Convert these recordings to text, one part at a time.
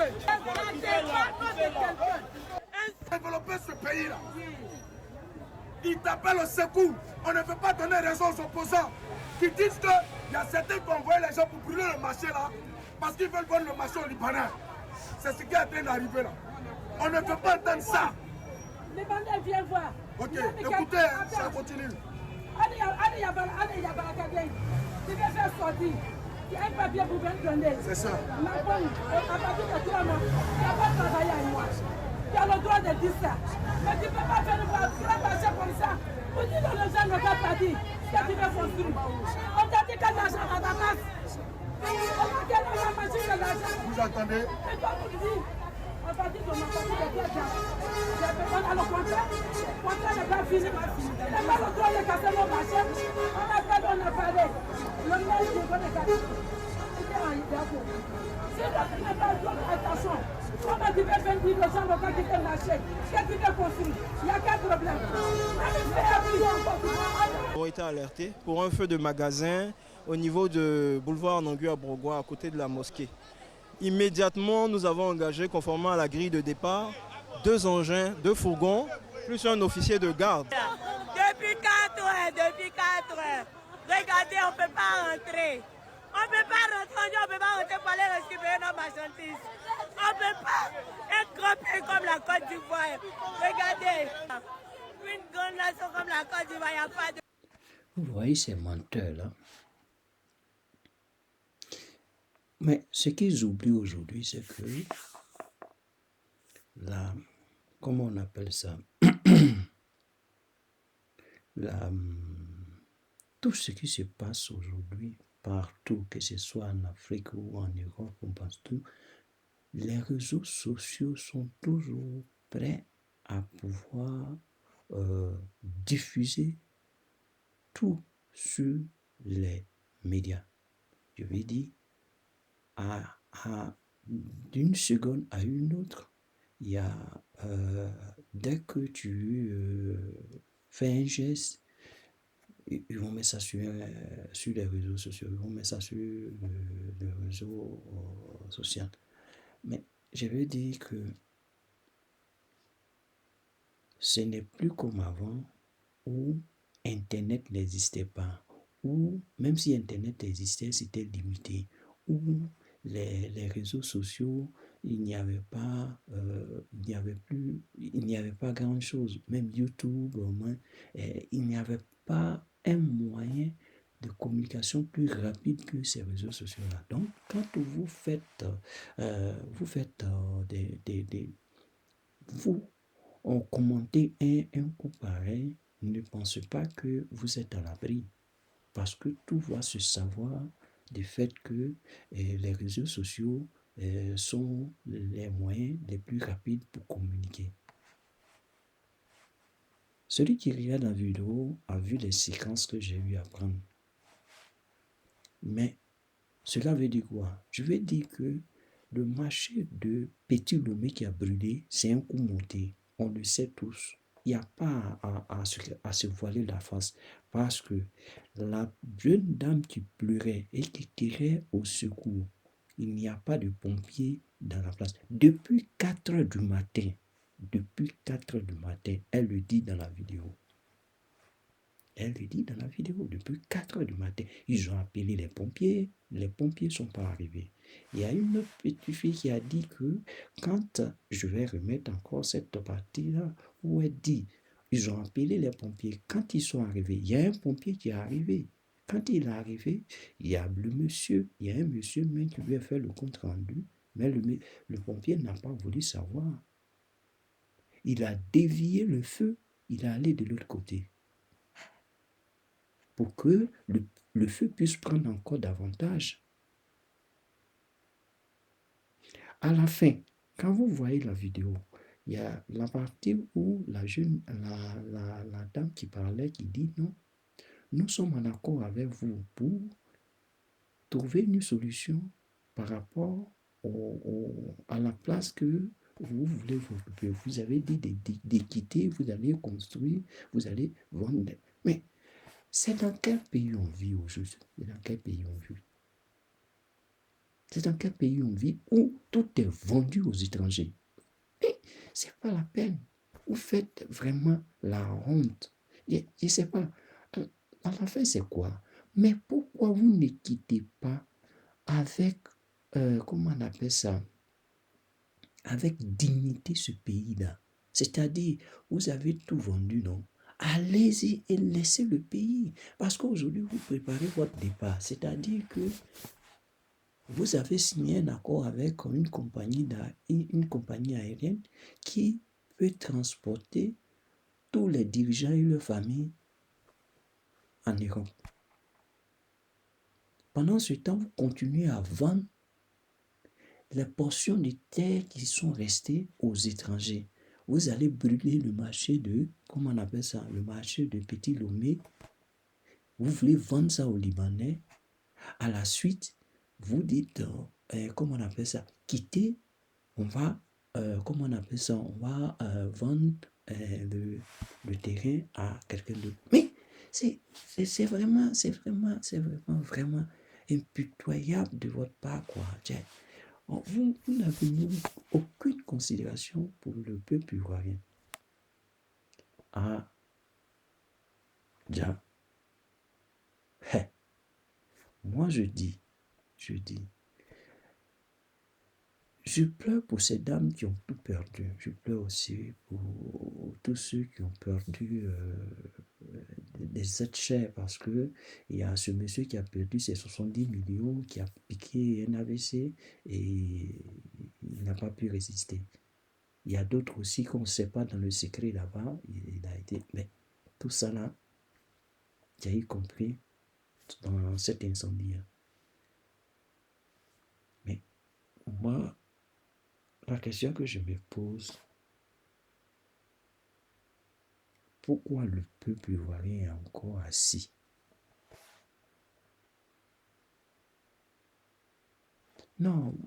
fait. Développer ce pays-là. Ils t'appellent au secours. On ne veut pas donner raison aux opposants qui disent qu'il y a certains qui envoient les gens pour brûler le marché là parce qu'ils veulent vendre le marché au Libanais. C'est ce qui est en train d'arriver là. On ne peut pas entendre ça. Les bandits viennent voir. Ok, écoutez, ça continue. Allez, tu veux faire sortir. Il y a un papier pour venir donner. C'est ça. Ma bonne, à partir de 3 mois, tu n'as pas travaillé à moi. Tu as le droit de dire ça. Mais tu ne peux pas faire le marché comme ça. Pour dire que les gens ne vont pas dire que tu veux construire. On t'a dit que l'argent à ta place. On a quel argent machine de l'argent. Vous entendez? Et toi, vous dites, à partir de ma partie de 3 ans, on a le contrat. Le contrat n'est pas fini. Il n'a pas le droit de casser mon marché. On a fait, on a parlé. Le maire dit qu'on est casser. C'était en Idako. Si tu n'as pas attention, comment tu peux faire dire aux gens locaux qui te marché, qu'est-ce que tu veux construire? Il n'y a qu'un problème. Nous avons été alertés pour un feu de magasin au niveau de boulevard Nongu à Brogois, à côté de la mosquée. Immédiatement, nous avons engagé, conformément à la grille de départ, 2 engins, 2 fourgons, plus un officier de garde. Depuis 4 heures, regardez, on ne peut pas rentrer. On ne peut pas rentrer pour aller récupérer nos marchandises. On ne peut pas être grand pays comme la Côte d'Ivoire. Regardez, une grande nation comme la Côte d'Ivoire, il n'y a pas de... Vous voyez ces menteurs-là. Mais ce qu'ils oublient aujourd'hui, c'est que la, comment on appelle ça, tout ce qui se passe aujourd'hui, partout, que ce soit en Afrique ou en Europe ou partout, les réseaux sociaux sont toujours prêts à pouvoir diffuser tout sur les médias. Je vais dire, d'une seconde à une autre, il y a, dès que tu fais un geste, ils vont mettre ça sur les réseaux sociaux, ils vont mettre ça sur le réseau social. Mais je veux dire que ce n'est plus comme avant où Internet n'existait pas, ou même si Internet existait, c'était limité, où les réseaux sociaux, il n'y avait pas grand-chose, même YouTube, au moins, il n'y avait pas un moyen de communication plus rapide que ces réseaux sociaux-là. Donc, quand vous faites, vous commentez un coup pareil, ne pensez pas que vous êtes à l'abri, parce que tout va se savoir du fait que les réseaux sociaux sont les moyens les plus rapides pour communiquer. Celui qui regarde la vidéo a vu les séquences que j'ai eu à prendre. Mais cela veut dire quoi? Je veux dire que le marché de Petit Lomé qui a brûlé, c'est un coup monté. On le sait tous. Il n'y a pas à se voiler la face, parce que la jeune dame qui pleurait et qui tirait au secours, il n'y a pas de pompiers dans la place. Depuis 4 heures du matin, elle le dit dans la vidéo. Depuis 4 heures du matin, ils ont appelé les pompiers ne sont pas arrivés. Il y a une autre petite fille qui a dit que quand je vais remettre encore cette partie-là, où elle dit, ils ont appelé les pompiers. Quand ils sont arrivés, il y a un pompier qui est arrivé. Quand il est arrivé, il y a un monsieur même qui lui a fait le compte rendu, mais le pompier n'a pas voulu savoir. Il a dévié le feu, il est allé de l'autre côté, pour que le feu puisse prendre encore davantage. À la fin, quand vous voyez la vidéo, il y a la partie où la dame qui parlait, qui dit non, nous sommes en accord avec vous pour trouver une solution par rapport à la place que vous voulez vous occuper. Vous avez dit de quitter, vous allez construire, vous allez vendre. Mais c'est dans quel pays on vit aujourd'hui? C'est dans quel pays on vit? C'est dans quel pays on vit où tout est vendu aux étrangers? Et c'est pas la peine. Vous faites vraiment la honte. Je ne sais pas. À la fin, c'est quoi? Mais pourquoi vous ne quittez pas avec, comment on appelle ça? Avec dignité ce pays-là. C'est-à-dire, vous avez tout vendu, non? Allez-y et laissez le pays. Parce qu'aujourd'hui, vous préparez votre départ. C'est-à-dire que vous avez signé un accord avec une compagnie aérienne qui peut transporter tous les dirigeants et leurs familles en Europe. Pendant ce temps, vous continuez à vendre les portions de terre qui sont restées aux étrangers. Vous allez brûler le marché de, comment on appelle ça, le marché de Petit Lomé. Vous voulez vendre ça aux Libanais. À la suite, vous dites, comment on appelle ça, quitter, on va, comment on appelle ça, on va vendre le terrain à quelqu'un d'autre. Mais c'est vraiment impitoyable de votre part, quoi. Vous n'avez aucune considération pour le peuple ivoirien. Ah, déjà, moi je dis, je pleure pour ces dames qui ont tout perdu. Je pleure aussi pour tous ceux qui ont perdu des êtres chers parce que il y a ce monsieur qui a perdu ses 70 millions, qui a piqué un AVC et il n'a pas pu résister. Il y a d'autres aussi qu'on ne sait pas dans le secret là-bas. Il a été... Mais tout ça là, j'ai y compris dans cet incendie. Mais moi, la question que je me pose, pourquoi le peuple ivoirien est encore assis? Non,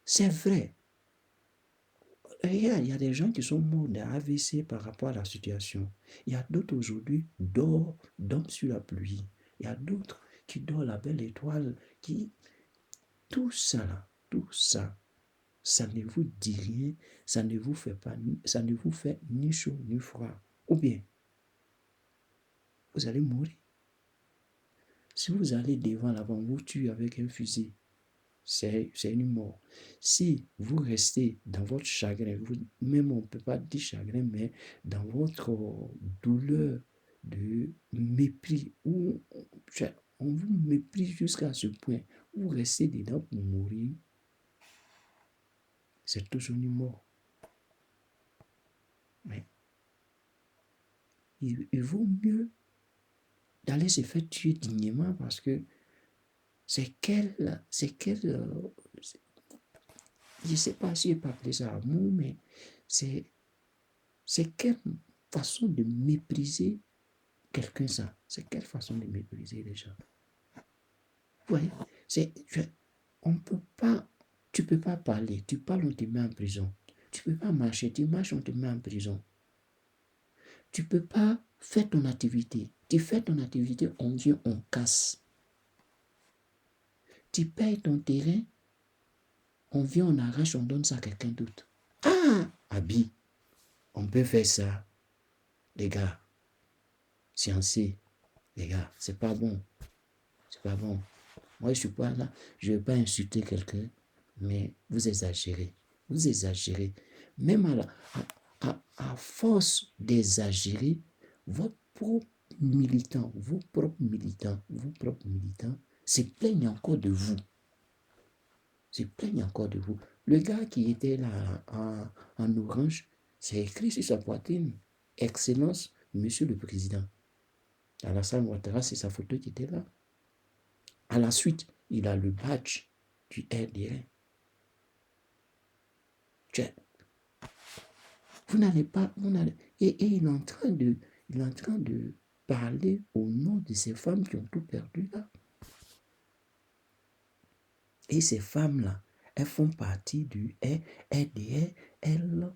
c'est vrai. Regarde, il y a des gens qui sont morts d'AVC par rapport à la situation. Il y a d'autres aujourd'hui qui dorment sur la pluie. Il y a d'autres qui dorment la belle étoile. Tout ça là, tout ça, ça ne vous dit rien, ça ne vous fait ni chaud ni froid. Ou bien, vous allez mourir. Si vous allez devant l'avant, vous tuez avec un fusil. C'est une mort. Si vous restez dans votre chagrin, même on ne peut pas dire chagrin, mais dans votre douleur de mépris, où on vous méprise jusqu'à ce point, vous restez dedans pour mourir, c'est toujours une mort. Mais il vaut mieux d'aller se faire tuer dignement parce que c'est quel je ne sais pas si je peux appeler ça amour, mais c'est quelle façon de mépriser quelqu'un ça. C'est quelle façon de mépriser les gens. Vous voyez, on peut pas, tu peux pas parler, tu parles, on te met en prison. Tu peux pas marcher, tu marches, on te met en prison. Tu peux pas faire ton activité. Tu fais ton activité, on vient, on casse. Tu payes ton terrain, on vient, on arrache, on donne ça à quelqu'un d'autre. Ah, Abi, on peut faire ça. Les gars, sciencés, les gars, c'est pas bon. C'est pas bon. Moi, je suis pas là, je ne vais pas insulter quelqu'un, mais vous exagérez. Vous exagérez. Même à force d'exagérer, vos propres militants se plaignent encore de vous. Se plaignent encore de vous. Le gars qui était là en orange, c'est écrit sur sa poitrine, Excellence, Monsieur le Président. Alassane Ouattara, c'est sa photo qui était là. À la suite, il a le badge du RDR. Vous n'allez pas, et il est en train de parler au nom de ces femmes qui ont tout perdu là. Et ces femmes-là, elles font partie du RDR, elles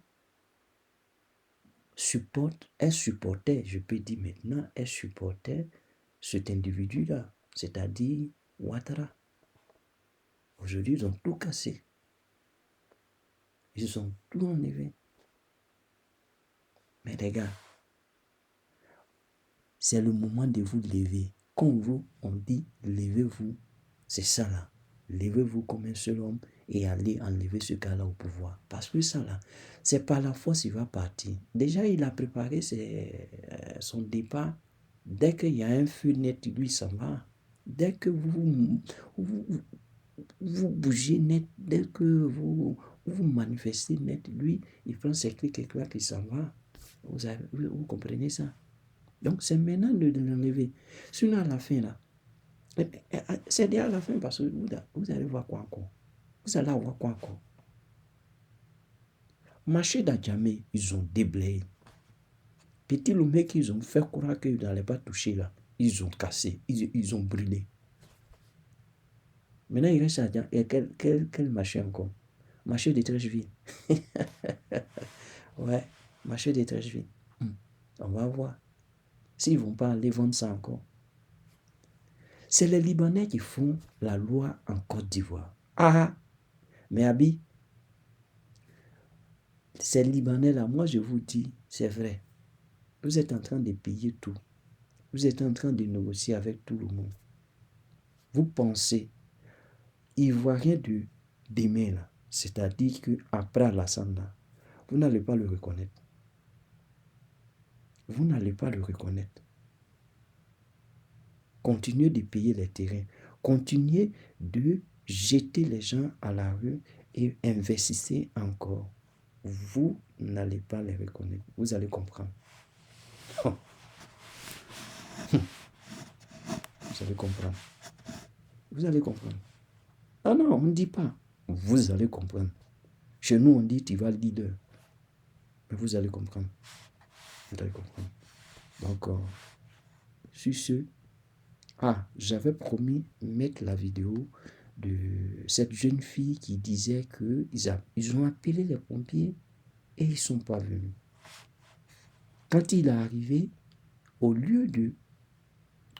supportaient, je peux dire maintenant, elles supportaient cet individu-là, c'est-à-dire Ouattara. Aujourd'hui, ils ont tout cassé. Ils ont tout enlevé. Mais les gars, c'est le moment de vous lever. Quand on dit levez-vous, c'est ça là. Levez-vous comme un seul homme et allez enlever ce gars-là au pouvoir. Parce que ça là, c'est par la force qu'il va partir. Déjà, il a préparé son départ. Dès qu'il y a un feu net, lui, ça va. Dès que vous bougez net, dès que vous manifestez net, lui, il prend ses clics et claques, il s'en va. Vous comprenez ça? Donc, c'est maintenant de l'enlever. Sinon, à la fin, là, c'est déjà à la fin parce que vous allez voir quoi encore? Vous allez avoir quoi encore? Marché d'Adjamé, ils ont déblayé. Petit Loumé qu'ils ont fait croire qu'ils n'allaient pas toucher là. Ils ont cassé, ils ont brûlé. Maintenant, il reste à dire, quel marché encore? Marché de Trècheville. Ouais, marché de Trècheville. On va voir. S'ils ne vont pas aller vendre ça encore. C'est les Libanais qui font la loi en Côte d'Ivoire. Ah, mais Abi, ces Libanais-là, moi je vous dis, c'est vrai. Vous êtes en train de payer tout. Vous êtes en train de négocier avec tout le monde. Vous pensez, Ivoirien de demain, là, c'est-à-dire qu'après Alassane, là, vous n'allez pas le reconnaître. Vous n'allez pas le reconnaître. Continuez de payer les terrains. Continuez de jeter les gens à la rue et investissez encore. Vous n'allez pas les reconnaître. Vous allez comprendre. Oh. Vous allez comprendre. Vous allez comprendre. Ah non, on ne dit pas. Vous allez comprendre. Chez nous, on dit tu vas leader. Mais vous allez comprendre. Vous allez comprendre. Donc, sur ce, j'avais promis mettre la vidéo de cette jeune fille qui disait qu'ils ont appelé les pompiers et ils ne sont pas venus. Quand il est arrivé, au lieu de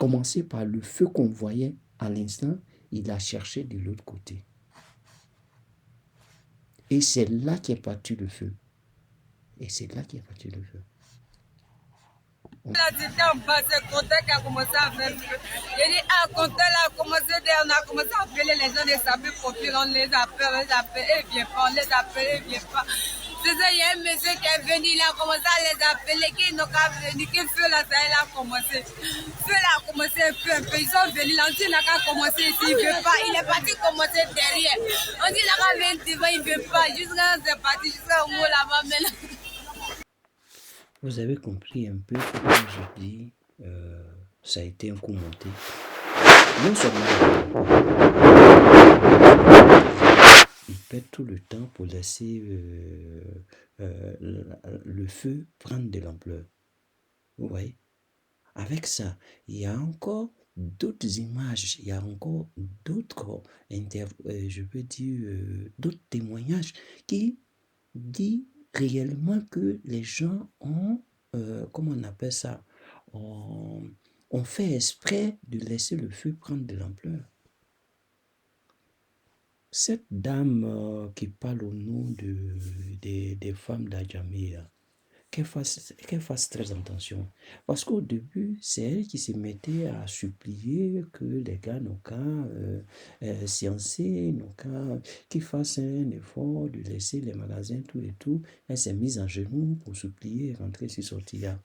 commencer par le feu qu'on voyait à l'instant, il a cherché de l'autre côté. Et c'est là qu'est parti le feu. Et c'est là qu'est parti le feu. Là, c'était en bas, c'est Conté qui a commencé à faire le feu. Il dit, Conté là, on a commencé à appeler les gens des sapeurs-pompiers, on les appelle, ils viennent pas, on les appelle, ils viennent pas. C'est ça, il y a un monsieur qui est venu, il a commencé à les appeler, qui n'ont qu'à venir, qui feu là, ça, il a commencé. Feu là a commencé un peu, ils sont venus, là, on dit, il n'a qu'à commencer ici, il ne veut pas, il est parti commencer derrière. On dit, il n'a qu'à venir devant, il ne veut pas, jusqu'à c'est parti, jusqu'à au mot là-bas, maintenant. Vous avez compris un peu, comme je dis, ça a été un coup monté. Non seulement ils perdent tout le temps pour laisser le feu prendre de l'ampleur. Vous voyez? Avec ça, il y a encore d'autres images, il y a encore d'autres, je peux dire, d'autres témoignages qui disent réellement que les gens ont, comment on appelle ça, ont fait exprès de laisser le feu prendre de l'ampleur. Cette dame qui parle au nom des femmes d'Adjamé, qu'elle fasse très attention. Parce qu'au début, c'est elle qui se mettait à supplier que les gars n'ont qu'à sciencer, n'ont qu'à qu'ils fassent un effort de laisser les magasins, tout et tout. Elle s'est mise en genoux pour supplier et rentrer sur sortir.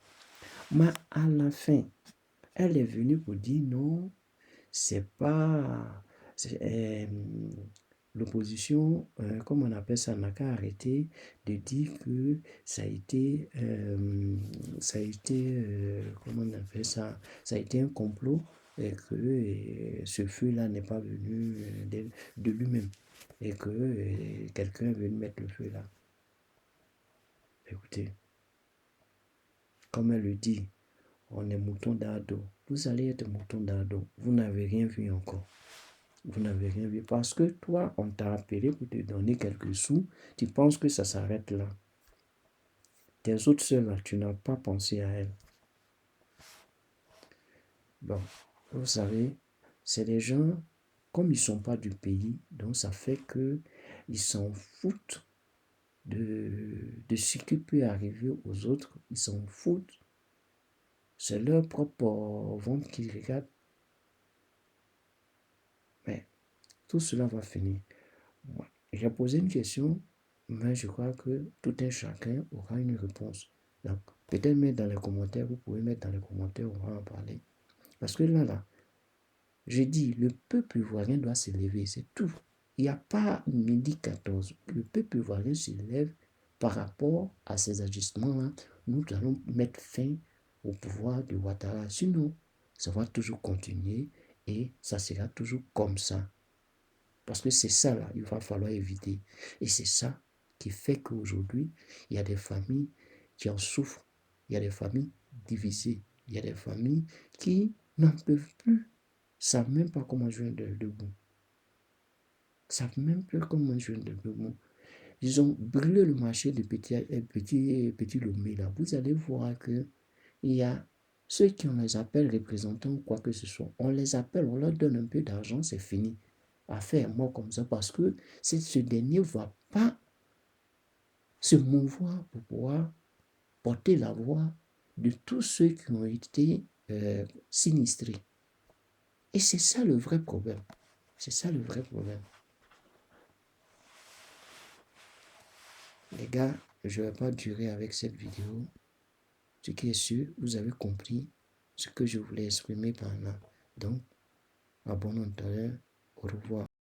Mais à la fin, elle est venue pour dire non, c'est pas... l'opposition, comme on appelle ça, n'a qu'à arrêter de dire que ça a été, comment on appelle ça, ça a été un complot et que ce feu-là n'est pas venu de lui-même et que quelqu'un est venu mettre le feu là. Écoutez, comme elle le dit, on est mouton d'ado. Vous allez être mouton d'ado. Vous n'avez rien vu encore. Vous n'avez rien vu parce que toi, on t'a appelé pour te donner quelques sous. Tu penses que ça s'arrête là. Tes autres sœurs là, tu n'as pas pensé à elles. Bon, vous savez, c'est des gens comme ils ne sont pas du pays, donc ça fait qu'ils s'en foutent de ce qui peut arriver aux autres. Ils s'en foutent. C'est leur propre ventre qu'ils regardent. Mais tout cela va finir. J'ai posé une question, mais je crois que tout un chacun aura une réponse. Donc, peut-être mettre dans les commentaires, vous pouvez mettre dans les commentaires, on va en parler. Parce que là, j'ai dit, le peuple ivoirien doit se lever, c'est tout. Il n'y a pas midi 14. Le peuple ivoirien se lève par rapport à ces ajustements-là. Nous allons mettre fin au pouvoir de Ouattara. Sinon, ça va toujours continuer et ça sera toujours comme ça. Parce que c'est ça, là, il va falloir éviter. Et c'est ça qui fait qu'aujourd'hui, il y a des familles qui en souffrent. Il y a des familles divisées. Il y a des familles qui n'en peuvent plus. Ne savent même pas comment joindre debout. Ne savent même plus comment joindre debout. Ils ont brûlé le marché de Petit Lomé, là. Vous allez voir qu'il y a ceux qui on les appelle représentants ou quoi que ce soit. On les appelle, on leur donne un peu d'argent, c'est fini. À faire un mot comme ça parce que ce dernier ne va pas se mouvoir pour pouvoir porter la voix de tous ceux qui ont été sinistrés. Et c'est ça le vrai problème. C'est ça le vrai problème. Les gars, je ne vais pas durer avec cette vidéo. Ce qui est sûr, vous avez compris ce que je voulais exprimer par là. Donc, abonnons-nous. Au revoir.